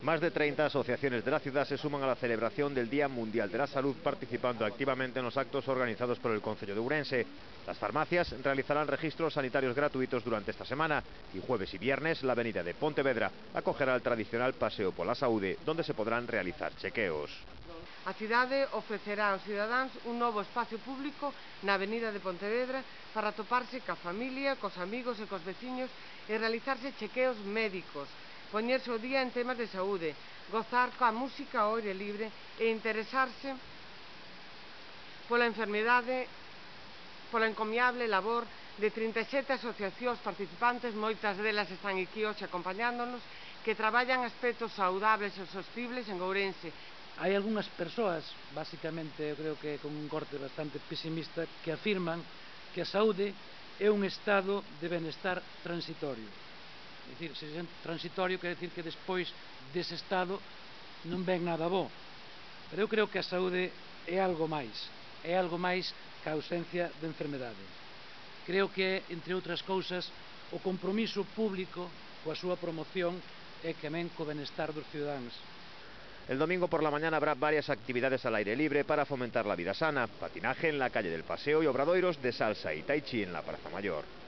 Más de 30 asociaciones de la ciudad se suman a la celebración del Día Mundial de la Salud, participando activamente en los actos organizados por el Concello de Ourense. Las farmacias realizarán registros sanitarios gratuitos durante esta semana y jueves y viernes la avenida de Pontevedra acogerá el tradicional Paseo pola Saúde, donde se podrán realizar chequeos. A cidade ofrecerá aos cidadáns un novo espacio público na avenida de Pontevedra para toparse ca familia, cos amigos e cos veciños e realizarse chequeos médicos, poñerse o día en temas de saúde, gozar coa música ao aire libre e interesarse pola enfermidade, pola encomiable labor de 37 asociacións participantes, moitas delas están aquí hoxe acompañándonos, que traballan aspectos saudables e sostibles en Ourense. Hai algunhas persoas, basicamente eu creo que con un corte bastante pesimista, que afirman que a saúde é un estado de benestar transitorio. É dicir, se é transitorio quer decir que despois dese estado non ven nada bo. Pero eu creo que a saúde é algo máis que a ausencia de enfermedade. Creo que, entre outras cousas, o compromiso público coa súa promoción e tamén co benestar dos cidadáns. El domingo por la mañana habrá varias actividades al aire libre para fomentar la vida sana, patinaje en la calle del Paseo y obradoiros de salsa y tai chi en la Plaza Mayor.